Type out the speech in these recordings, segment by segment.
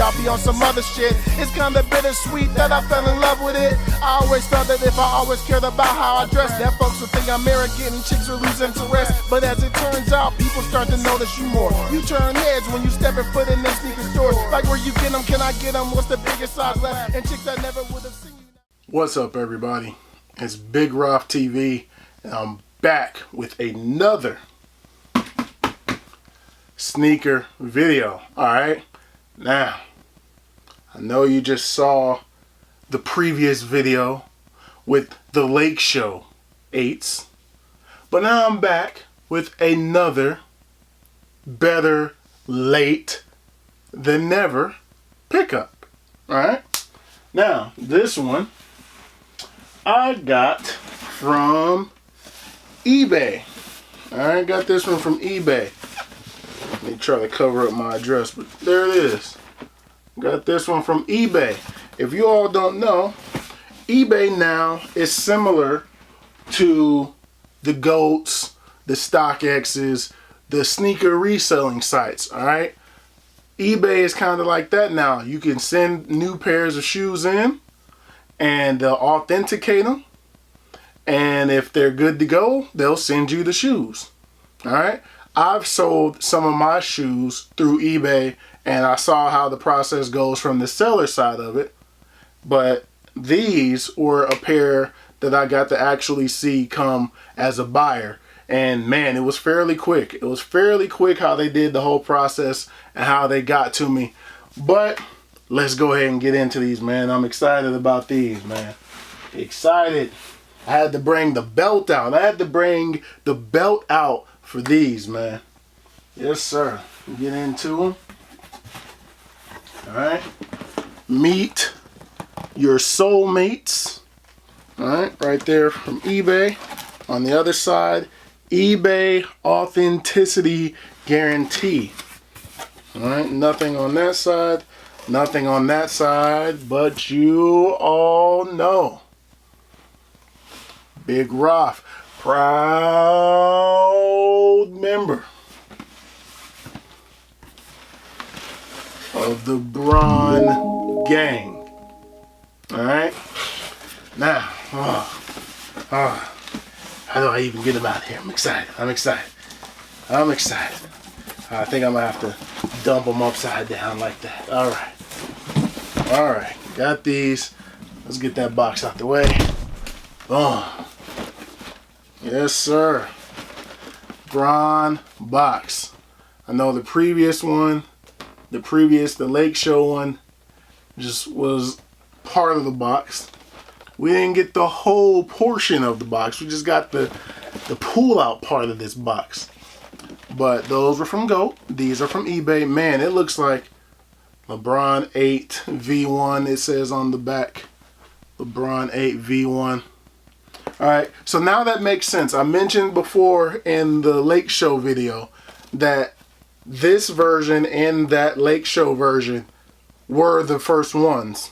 I'll be on some other shit. It's kinda bittersweet that I fell in love with it. I always thought that if I always cared about how I dress, that folks would think I'm arrogant and chicks would lose interest. But as it turns out, people start to notice you more. You turn heads when you step foot in them sneaker stores. Like where you get them, can I get them? What's the biggest size left? And chicks that never would have seen you. What's up, everybody? It's Big Roth TV, and I'm back with another sneaker video. Alright, now I know you just saw the previous video with the Lake Show 8s, but now I'm back with another better late than never pickup. Alright, now this one I got from eBay. I got this one from eBay. Let me try to cover up my address, but there it is. Got this one from eBay. If you all don't know, eBay now is similar to the GOATs, the StockX's, the sneaker reselling sites. Alright, eBay is kind of like that now. You can send new pairs of shoes in and they'll authenticate them, and if they're good to go, they'll send you the shoes. Alright, I've sold some of my shoes through eBay, and I saw how the process goes from the seller side of it, but these were a pair that I got to actually see come as a buyer, and man, it was fairly quick. It was fairly quick how they did the whole process and how they got to me. But let's go ahead and get into these, man. I'm excited about these, man. Excited. I had to bring the belt out. I had to bring the belt out for these, man. Yes, sir. Get into them. Alright. Meet your soulmates. Alright, right there from eBay. On the other side, eBay authenticity guarantee. Alright, nothing on that side. Nothing on that side, but you all know Big Roth, proud member of the Braun gang. Alright, now, how do I even get them out here? I'm excited. I think I'm gonna have to dump them upside down like that. Alright, got these. Let's get that box out the way. Oh, yes, sir. Braun box. I know the previous one, the Lake Show one, just was part of the box. We didn't get the whole portion of the box. We just got the pull out part of this box. But those were from GOAT. These are from eBay. Man, it looks like LeBron 8 V1. It says on the back, LeBron 8 V1. Alright, so now that makes sense. I mentioned before in the Lake Show video that this version and that Lake Show version were the first ones.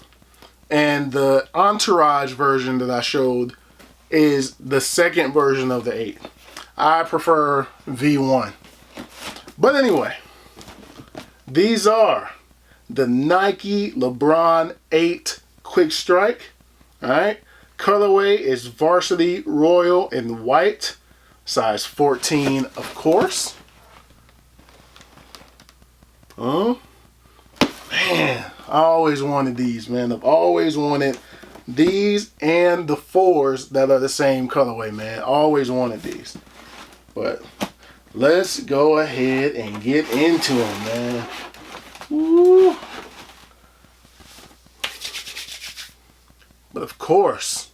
And the Entourage version that I showed is the second version of the 8. I prefer V1. But anyway, these are the Nike LeBron 8 Quick Strike. Alright, colorway is Varsity Royal in white, size 14, of course. Oh, man, I always wanted these, man. I've always wanted these and the 4s that are the same colorway, man. Always wanted these. But let's go ahead and get into them, man. Woo. But of course,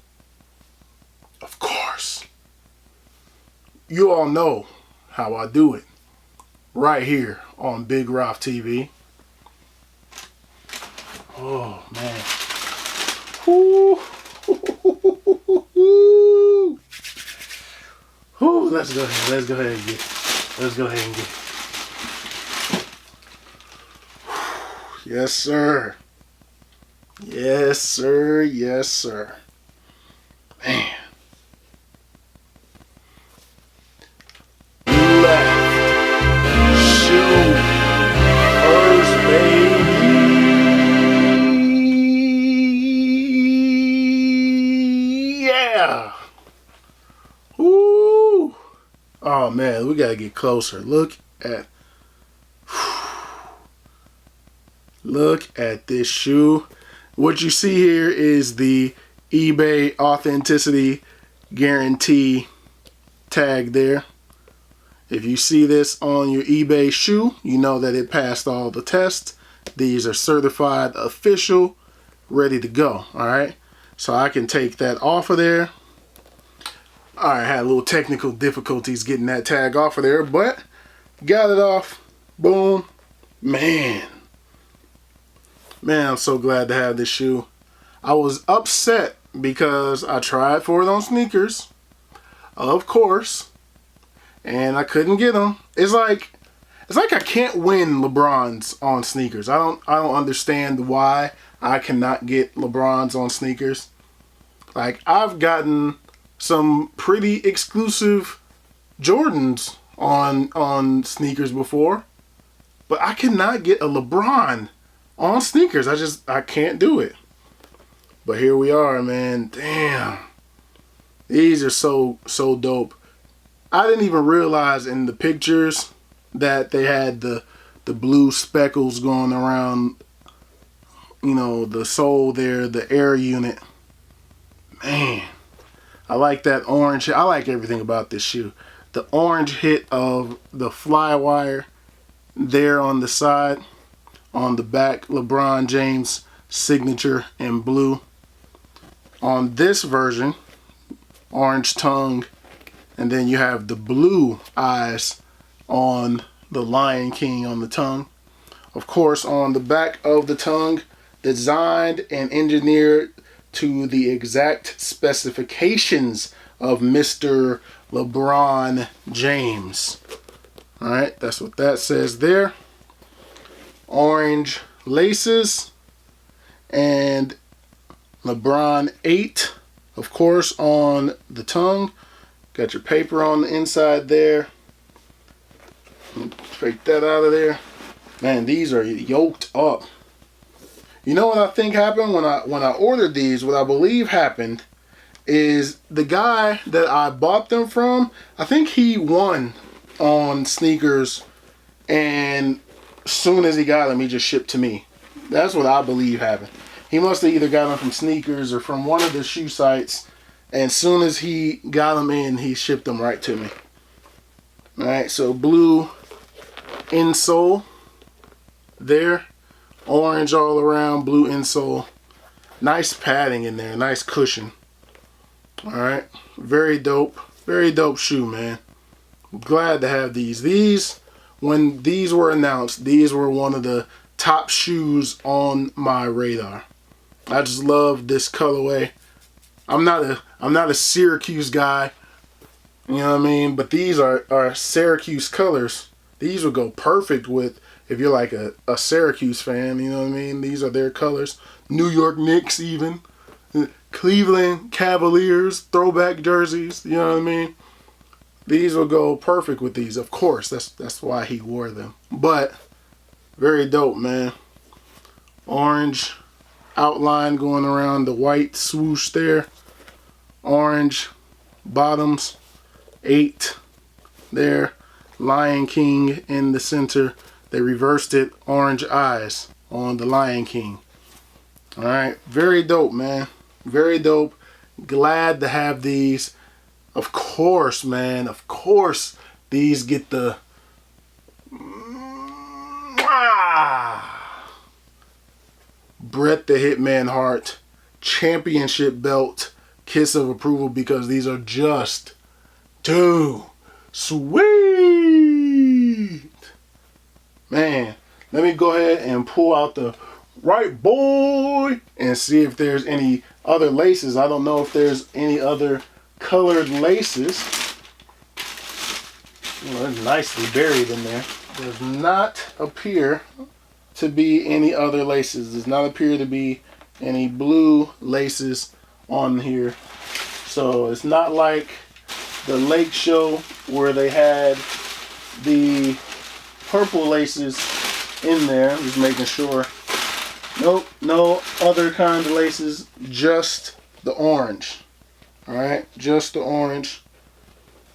you all know how I do it. Right here on Big Roth TV. Oh, man. Woo. Woo. Let's go ahead and get it. Yes, sir. Yes, sir. Yes, sir. Man. Left shoe first, baby. Oh man, we gotta get closer. Look at this shoe. What you see here is the eBay authenticity guarantee tag there. If you see this on your eBay shoe, you know that it passed all the tests. These are certified official, ready to go. Alright, so I can take that off of there. Alright, had a little technical difficulties getting that tag off of there, but got it off. Boom. Man, I'm so glad to have this shoe. I was upset because I tried for it on sneakers, of course, and I couldn't get them. It's like I can't win LeBrons on sneakers. I don't understand why I cannot get LeBrons on sneakers. Like, I've gotten some pretty exclusive Jordans on sneakers before, but I cannot get a LeBron on sneakers. I can't do it. But here we are, man. Damn. These are so dope. I didn't even realize in the pictures that they had the blue speckles going around, you know, the sole there, the air unit. Man, I like that orange. I like everything about this shoe. The orange hit of the fly wire there on the side, on the back, LeBron James signature in blue. On this version, orange tongue, and then you have the blue eyes on the Lion King on the tongue. Of course, on the back of the tongue, designed and engineered to the exact specifications of Mr. LeBron James. Alright, that's what that says there. Orange laces and LeBron 8, of course, on the tongue. Got your paper on the inside there. Take that out of there. Man, these are yoked up. You know what I think happened when I ordered these? What I believe happened is the guy that I bought them from, I think he won on sneakers, and as soon as he got them, he just shipped to me. That's what I believe happened. He must have either got them from sneakers or from one of the shoe sites, and as soon as he got them in, he shipped them right to me. Alright, so blue insole there, orange all around, blue insole, nice padding in there, nice cushion. Alright, very dope shoe, man. Glad to have these. When these were announced, these were one of the top shoes on my radar. I just love this colorway. I'm not a Syracuse guy, you know what I mean? But these are Syracuse colors. These would go perfect with, if you're like a Syracuse fan, you know what I mean? These are their colors. New York Knicks even. Cleveland Cavaliers, throwback jerseys, you know what I mean? These will go perfect with these, of course. That's why he wore them. But very dope, man. Orange outline going around the white swoosh there. Orange bottoms, 8 there. Lion King in the center. They reversed it. Orange eyes on the Lion King. Alright, very dope, man. Very dope. Glad to have these. Of course, man. Of course, these get the Bret the Hitman Hart championship belt kiss of approval, because these are just too sweet. Man, let me go ahead and pull out the right boy and see if there's any other laces. I don't know if there's any other colored laces. Well, they're nicely buried in there. Does not appear to be any other laces. Does not appear to be any blue laces on here. So it's not like the Lake Show where they had the purple laces in there. Just making sure. Nope, no other kind of laces, just the orange. Alright, just the orange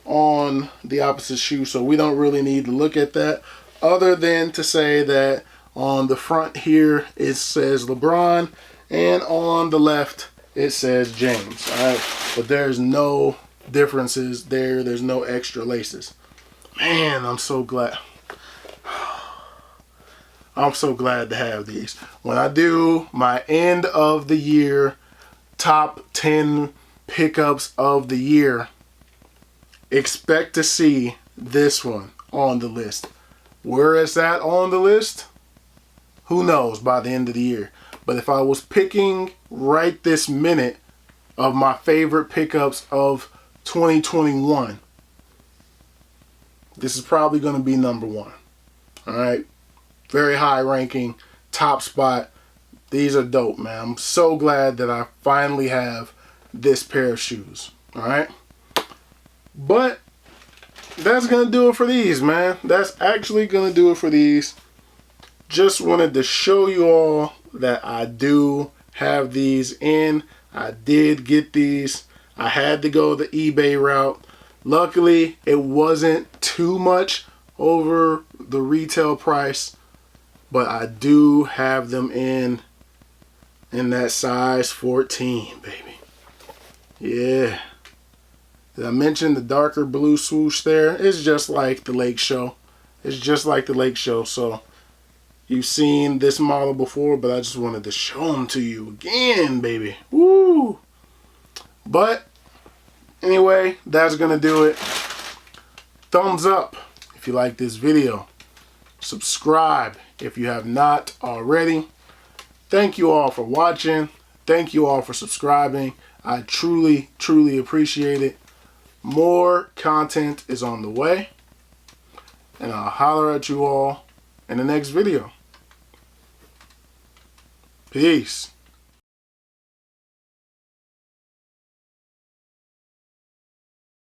on the opposite shoe, so we don't really need to look at that, other than to say that on the front here it says LeBron, and on the left it says James. All right, but there's no differences there. There's no extra laces. Man, I'm so glad. I'm so glad to have these. When I do my end of the year top 10 pickups of the year, expect to see this one on the list. Where is that on the list? Who knows by the end of the year. But if I was picking right this minute of my favorite pickups of 2021, this is probably going to be number one. All right. Very high ranking, top spot. These are dope, man. I'm so glad that I finally have this pair of shoes. All right. But that's going to do it for these, man. That's actually going to do it for these. Just wanted to show you all that I do have these in. I did get these. I had to go the eBay route. Luckily, it wasn't too much over the retail price. But I do have them in that size 14, baby. Yeah. Did I mention the darker blue swoosh there? It's just like the Lake Show. It's just like the Lake Show. So you've seen this model before, but I just wanted to show them to you again, baby. Woo! But anyway, that's going to do it. Thumbs up if you like this video. Subscribe if you have not already. Thank you all for watching. Thank you all for subscribing. I truly, truly appreciate it. More content is on the way. And I'll holler at you all in the next video. Peace.